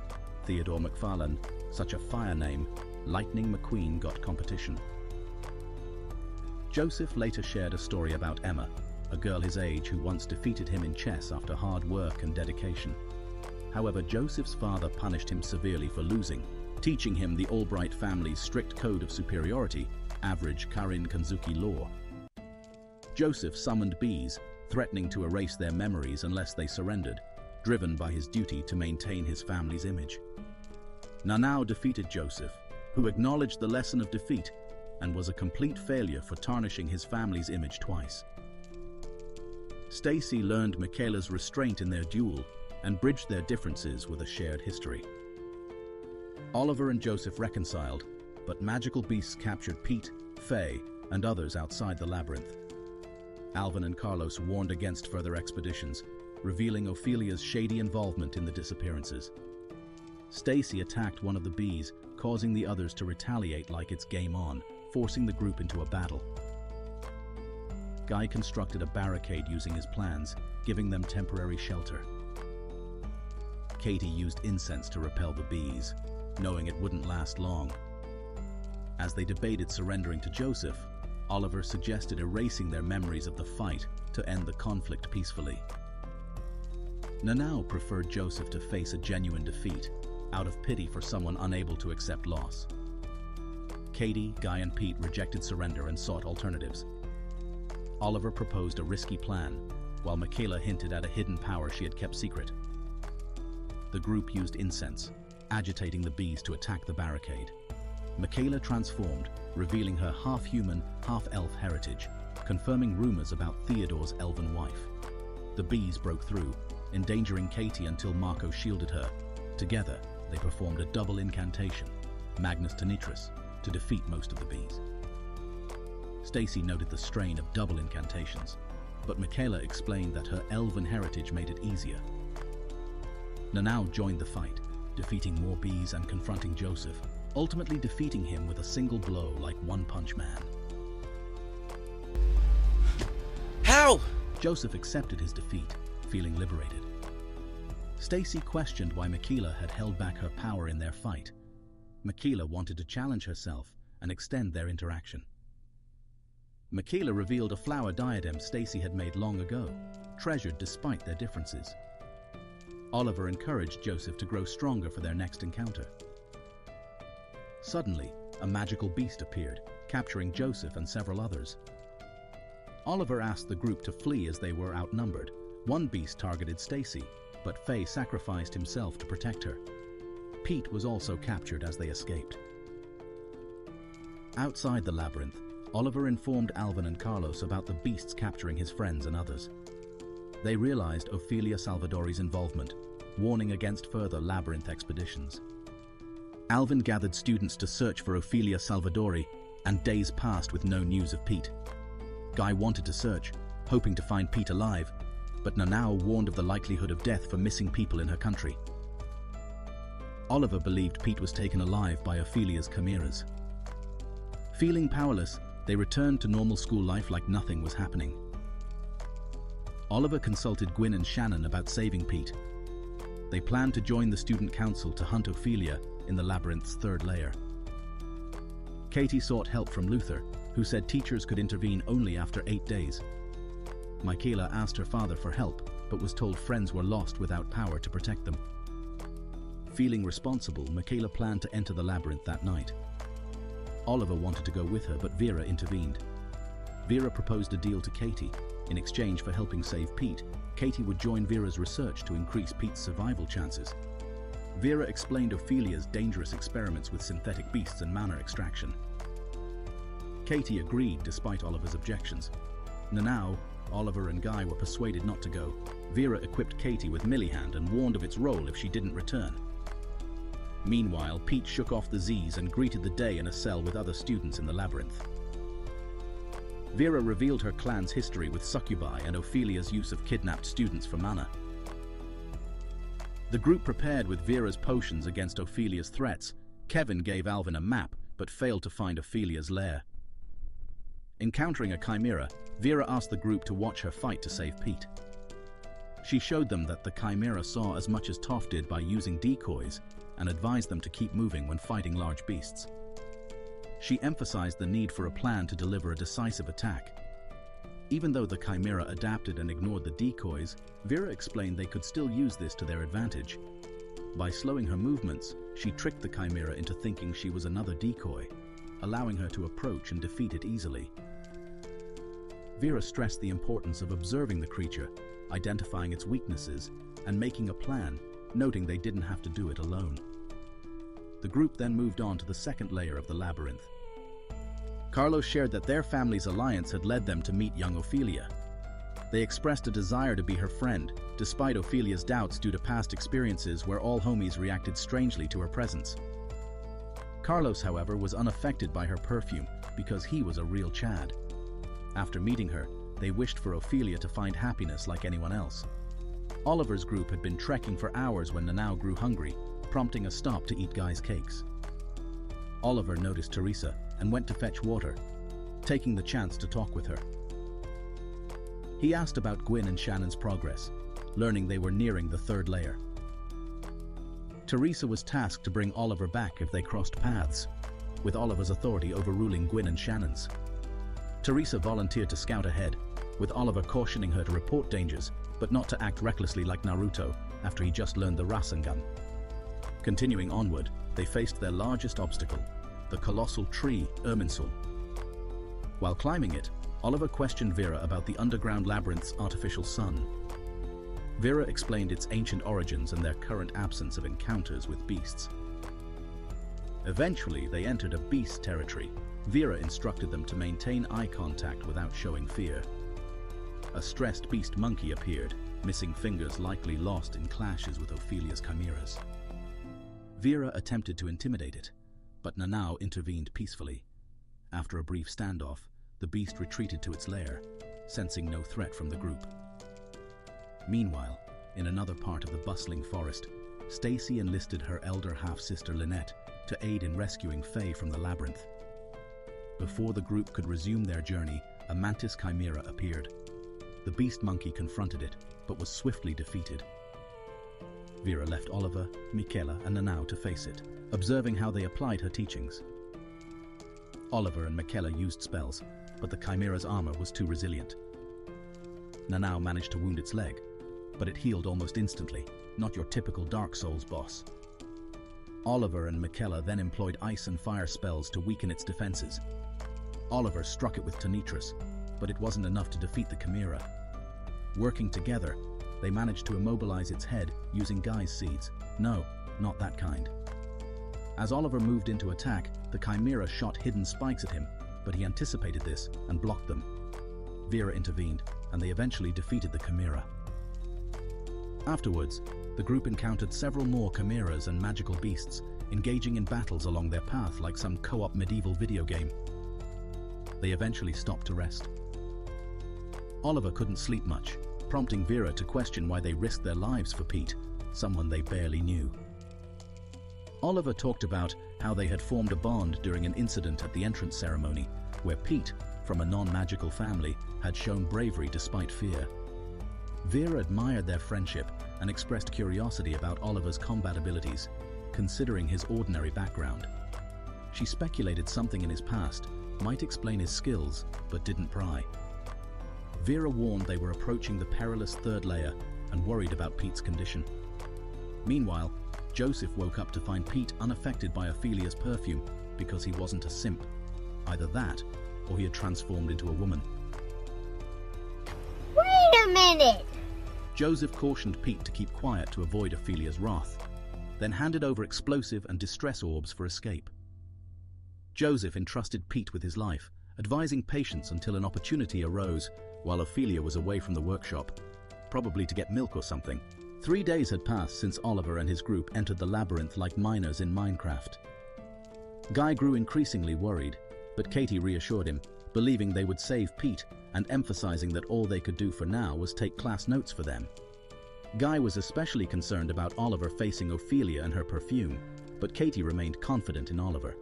Theodore McFarlane. Such a fire name, Lightning McQueen got competition. Joseph later shared a story about Emma, a girl his age who once defeated him in chess after hard work and dedication. However, Joseph's father punished him severely for losing, teaching him the Albright family's strict code of superiority, average Karin Kanzuki law. Joseph summoned bees, threatening to erase their memories unless they surrendered, driven by his duty to maintain his family's image. Nanao defeated Joseph, who acknowledged the lesson of defeat and was a complete failure for tarnishing his family's image twice. Stacy learned Michaela's restraint in their duel and bridged their differences with a shared history. Oliver and Joseph reconciled, but magical beasts captured Pete, Faye, and others outside the labyrinth. Alvin and Carlos warned against further expeditions, revealing Ophelia's shady involvement in the disappearances. Stacy attacked one of the bees, causing the others to retaliate like it's game on, forcing the group into a battle. Guy constructed a barricade using his plans, giving them temporary shelter. Katie used incense to repel the bees, knowing it wouldn't last long. As they debated surrendering to Joseph, Oliver suggested erasing their memories of the fight to end the conflict peacefully. Nanao preferred Joseph to face a genuine defeat, out of pity for someone unable to accept loss. Katie, Guy, and Pete rejected surrender and sought alternatives. Oliver proposed a risky plan, while Michaela hinted at a hidden power she had kept secret. The group used incense, agitating the bees to attack the barricade. Michaela transformed, revealing her half-human, half-elf heritage, confirming rumors about Theodore's elven wife. The bees broke through, endangering Katie until Marco shielded her. Together, they performed a double incantation, Magnus Tenitris, to defeat most of the bees. Stacy noted the strain of double incantations, but Michaela explained that her elven heritage made it easier. Nanao joined the fight, defeating more bees and confronting Joseph, ultimately defeating him with a single blow like One Punch Man. How? Joseph accepted his defeat, feeling liberated. Stacy questioned why Michaela had held back her power in their fight. Michaela wanted to challenge herself and extend their interaction. Michaela revealed a flower diadem Stacy had made long ago, treasured despite their differences. Oliver encouraged Joseph to grow stronger for their next encounter. Suddenly, a magical beast appeared, capturing Joseph and several others. Oliver asked the group to flee as they were outnumbered. One beast targeted Stacy, but Faye sacrificed himself to protect her. Pete was also captured as they escaped. Outside the labyrinth, Oliver informed Alvin and Carlos about the beasts capturing his friends and others. They realized Ophelia Salvadori's involvement, warning against further labyrinth expeditions. Alvin gathered students to search for Ophelia Salvadori, and days passed with no news of Pete. Guy wanted to search, hoping to find Pete alive, but Nanao warned of the likelihood of death for missing people in her country. Oliver believed Pete was taken alive by Ophelia's chimeras. Feeling powerless, they returned to normal school life like nothing was happening. Oliver consulted Gwyn and Shannon about saving Pete. They planned to join the student council to hunt Ophelia in the labyrinth's third layer. Katie sought help from Luther, who said teachers could intervene only after 8 days. Michaela asked her father for help, but was told friends were lost without power to protect them. Feeling responsible, Michaela planned to enter the labyrinth that night. Oliver wanted to go with her, but Vera intervened. Vera proposed a deal to Katie. In exchange for helping save Pete, Katie would join Vera's research to increase Pete's survival chances. Vera explained Ophelia's dangerous experiments with synthetic beasts and mana extraction. Katie agreed despite Oliver's objections. Now, Oliver and Guy were persuaded not to go. Vera equipped Katie with Millihand and warned of its role if she didn't return. Meanwhile, Pete shook off the Z's and greeted the day in a cell with other students in the labyrinth. Vera revealed her clan's history with succubi and Ophelia's use of kidnapped students for mana. The group prepared with Vera's potions against Ophelia's threats. Kevin gave Alvin a map, but failed to find Ophelia's lair. Encountering a chimera, Vera asked the group to watch her fight to save Pete. She showed them that the chimera saw as much as Toph did by using decoys, and advised them to keep moving when fighting large beasts. She emphasized the need for a plan to deliver a decisive attack. Even though the chimera adapted and ignored the decoys, Vera explained they could still use this to their advantage. By slowing her movements, she tricked the chimera into thinking she was another decoy, allowing her to approach and defeat it easily. Vera stressed the importance of observing the creature, identifying its weaknesses, and making a plan, noting they didn't have to do it alone. The group then moved on to the second layer of the labyrinth. Carlos shared that their family's alliance had led them to meet young Ophelia. They expressed a desire to be her friend, despite Ophelia's doubts due to past experiences where all homies reacted strangely to her presence. Carlos, however, was unaffected by her perfume because he was a real Chad. After meeting her, they wished for Ophelia to find happiness like anyone else. Oliver's group had been trekking for hours when Nanau grew hungry, prompting a stop to eat Guy's cakes. Oliver noticed Teresa and went to fetch water, taking the chance to talk with her. He asked about Gwyn and Shannon's progress, learning they were nearing the third layer. Teresa was tasked to bring Oliver back if they crossed paths, with Oliver's authority overruling Gwyn and Shannon's. Teresa volunteered to scout ahead, with Oliver cautioning her to report dangers, but not to act recklessly like Naruto after he just learned the Rasengan. Continuing onward, they faced their largest obstacle, the colossal tree, Irminsul. While climbing it, Oliver questioned Vera about the underground labyrinth's artificial sun. Vera explained its ancient origins and their current absence of encounters with beasts. Eventually, they entered a beast territory. Vera instructed them to maintain eye contact without showing fear. A stressed beast monkey appeared, missing fingers likely lost in clashes with Ophelia's chimeras. Vera attempted to intimidate it, but Nanau intervened peacefully. After a brief standoff, the beast retreated to its lair, sensing no threat from the group. Meanwhile, in another part of the bustling forest, Stacy enlisted her elder half-sister Lynette to aid in rescuing Faye from the labyrinth. Before the group could resume their journey, a mantis chimera appeared. The beast monkey confronted it, but was swiftly defeated. Vera left Oliver, Michaela, and Nanau to face it, observing how they applied her teachings. Oliver and Michaela used spells, but the chimera's armor was too resilient. Nanau managed to wound its leg, but it healed almost instantly, not your typical Dark Souls boss. Oliver and Michaela then employed ice and fire spells to weaken its defenses. Oliver struck it with Tonitrus, but it wasn't enough to defeat the chimera. Working together, they managed to immobilize its head using Guy's seeds. No, not that kind. As Oliver moved into attack, the chimera shot hidden spikes at him, but he anticipated this and blocked them. Vera intervened, and they eventually defeated the chimera. Afterwards, the group encountered several more chimeras and magical beasts, engaging in battles along their path like some co-op medieval video game. They eventually stopped to rest. Oliver couldn't sleep much, prompting Vera to question why they risked their lives for Pete, someone they barely knew. Oliver talked about how they had formed a bond during an incident at the entrance ceremony, where Pete, from a non-magical family, had shown bravery despite fear. Vera admired their friendship and expressed curiosity about Oliver's combat abilities, considering his ordinary background. She speculated something in his past might explain his skills, but didn't pry. Vera warned they were approaching the perilous third layer and worried about Pete's condition. Meanwhile, Joseph woke up to find Pete unaffected by Ophelia's perfume because he wasn't a simp. Either that, or he had transformed into a woman. Wait a minute! Joseph cautioned Pete to keep quiet to avoid Ophelia's wrath, then handed over explosive and distress orbs for escape. Joseph entrusted Pete with his life, advising patience until an opportunity arose while Ophelia was away from the workshop, probably to get milk or something. 3 days had passed since Oliver and his group entered the labyrinth like miners in Minecraft. Guy grew increasingly worried, but Katie reassured him, believing they would save Pete and emphasizing that all they could do for now was take class notes for them. Guy was especially concerned about Oliver facing Ophelia and her perfume, but Katie remained confident in Oliver.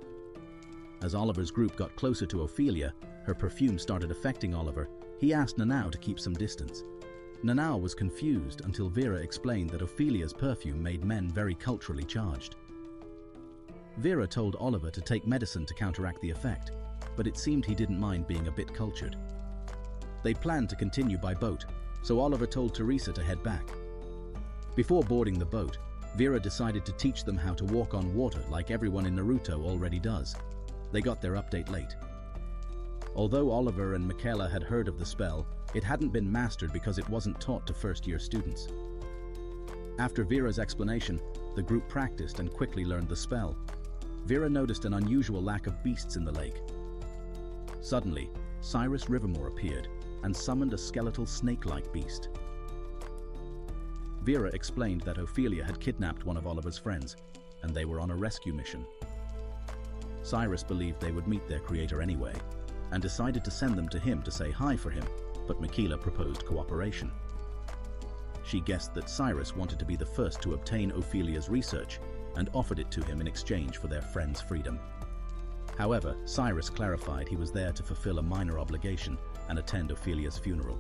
As Oliver's group got closer to Ophelia, her perfume started affecting Oliver. He asked Nanau to keep some distance. Nanau was confused until Vera explained that Ophelia's perfume made men very culturally charged. Vera told Oliver to take medicine to counteract the effect, but it seemed he didn't mind being a bit cultured. They planned to continue by boat, so Oliver told Teresa to head back. Before boarding the boat, Vera decided to teach them how to walk on water like everyone in Naruto already does. They got their update late. Although Oliver and Michaela had heard of the spell, it hadn't been mastered because it wasn't taught to first-year students. After Vera's explanation, the group practiced and quickly learned the spell. Vera noticed an unusual lack of beasts in the lake. Suddenly, Cyrus Rivermore appeared and summoned a skeletal snake-like beast. Vera explained that Ophelia had kidnapped one of Oliver's friends, and they were on a rescue mission. Cyrus believed they would meet their creator anyway, and decided to send them to him to say hi for him, but Michaela proposed cooperation. She guessed that Cyrus wanted to be the first to obtain Ophelia's research and offered it to him in exchange for their friend's freedom. However, Cyrus clarified he was there to fulfill a minor obligation and attend Ophelia's funeral.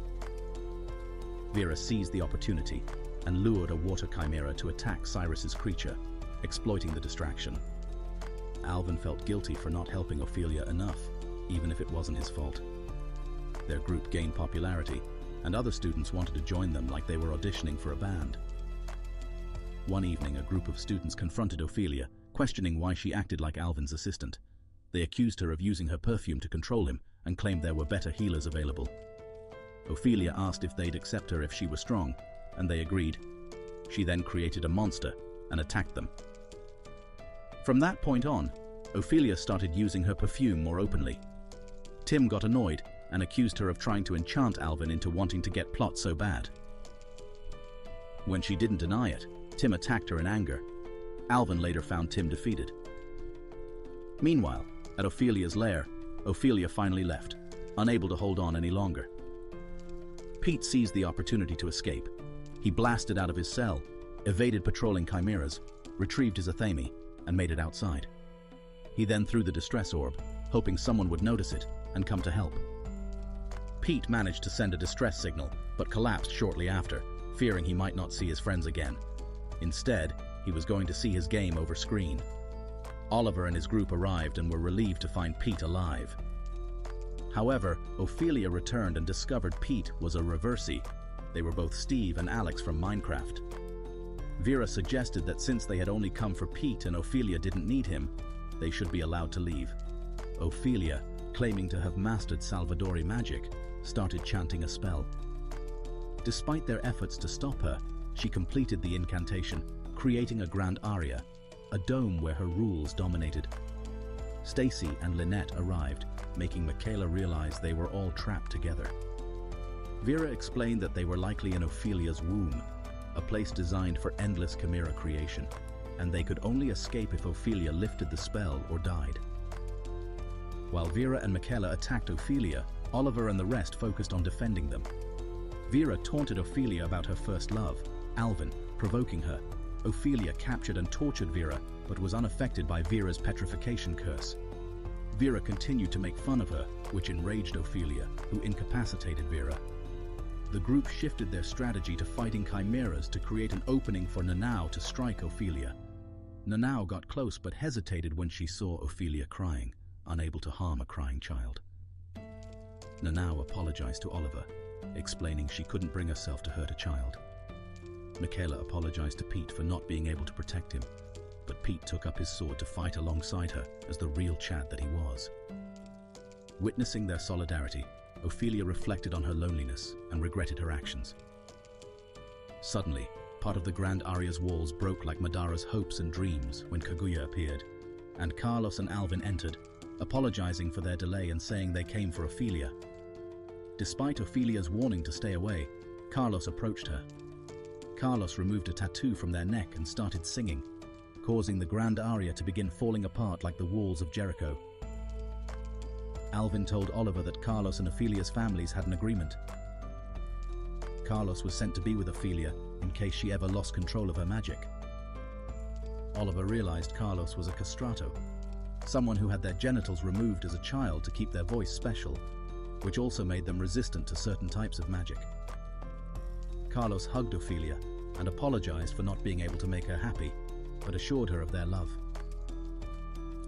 Vera seized the opportunity and lured a water chimera to attack Cyrus's creature, exploiting the distraction. Alvin felt guilty for not helping Ophelia enough, even if it wasn't his fault. Their group gained popularity, and other students wanted to join them like they were auditioning for a band. One evening, a group of students confronted Ophelia, questioning why she acted like Alvin's assistant. They accused her of using her perfume to control him and claimed there were better healers available. Ophelia asked if they'd accept her if she were strong, and they agreed. She then created a monster and attacked them. From that point on, Ophelia started using her perfume more openly. Tim got annoyed and accused her of trying to enchant Alvin into wanting to get Plot so bad. When she didn't deny it, Tim attacked her in anger. Alvin later found Tim defeated. Meanwhile, at Ophelia's lair, Ophelia finally left, unable to hold on any longer. Pete seized the opportunity to escape. He blasted out of his cell, evaded patrolling chimeras, retrieved his athame, and made it outside. He then threw the distress orb, hoping someone would notice it and come to help. Pete managed to send a distress signal, but collapsed shortly after, fearing he might not see his friends again. Instead, he was going to see his game over screen. Oliver and his group arrived and were relieved to find Pete alive. However, Ophelia returned and discovered Pete was a reversee. They were both Steve and Alex from Minecraft. Vera suggested that since they had only come for Pete and Ophelia didn't need him, they should be allowed to leave. Ophelia, claiming to have mastered Salvadori magic, started chanting a spell. Despite their efforts to stop her, she completed the incantation, creating a grand aria, a dome where her rules dominated. Stacy and Lynette arrived, making Michaela realize they were all trapped together. Vera explained that they were likely in Ophelia's womb, a place designed for endless chimera creation, and they could only escape if Ophelia lifted the spell or died. While Vera and Michaela attacked Ophelia, Oliver and the rest focused on defending them. Vera taunted Ophelia about her first love, Alvin, provoking her. Ophelia captured and tortured Vera, but was unaffected by Vera's petrification curse. Vera continued to make fun of her, which enraged Ophelia, who incapacitated Vera. The group shifted their strategy to fighting chimeras to create an opening for Nanau to strike Ophelia. Nanau got close but hesitated when she saw Ophelia crying, unable to harm a crying child. Nanau apologized to Oliver, explaining she couldn't bring herself to hurt a child. Michaela apologized to Pete for not being able to protect him, but Pete took up his sword to fight alongside her as the real Chad that he was. Witnessing their solidarity, Ophelia reflected on her loneliness and regretted her actions. Suddenly, part of the Grand Aria's walls broke like Madara's hopes and dreams when Kaguya appeared, and Carlos and Alvin entered, apologizing for their delay and saying they came for Ophelia. Despite Ophelia's warning to stay away, Carlos approached her. Carlos removed a tattoo from their neck and started singing, causing the Grand Aria to begin falling apart like the walls of Jericho. Alvin told Oliver that Carlos and Ophelia's families had an agreement. Carlos was sent to be with Ophelia in case she ever lost control of her magic. Oliver realized Carlos was a castrato, someone who had their genitals removed as a child to keep their voice special, which also made them resistant to certain types of magic. Carlos hugged Ophelia and apologized for not being able to make her happy, but assured her of their love.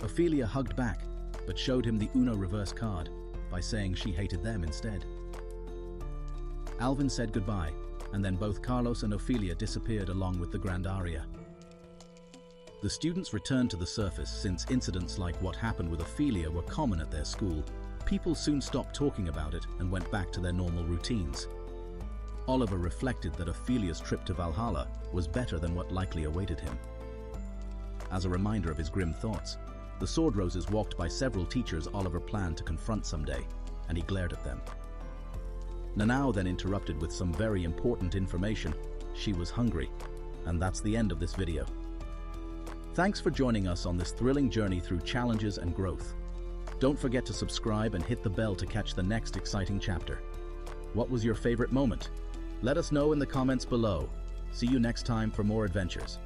Ophelia hugged back, but showed him the Uno reverse card by saying she hated them instead. Alvin said goodbye, and then both Carlos and Ophelia disappeared along with the Grand Aria. The students returned to the surface since incidents like what happened with Ophelia were common at their school. People soon stopped talking about it and went back to their normal routines. Oliver reflected that Ophelia's trip to Valhalla was better than what likely awaited him. As a reminder of his grim thoughts, the Sword Roses walked by several teachers Oliver planned to confront someday, and he glared at them. Nanao then interrupted with some very important information. She was hungry, and that's the end of this video. Thanks for joining us on this thrilling journey through challenges and growth. Don't forget to subscribe and hit the bell to catch the next exciting chapter. What was your favorite moment? Let us know in the comments below. See you next time for more adventures.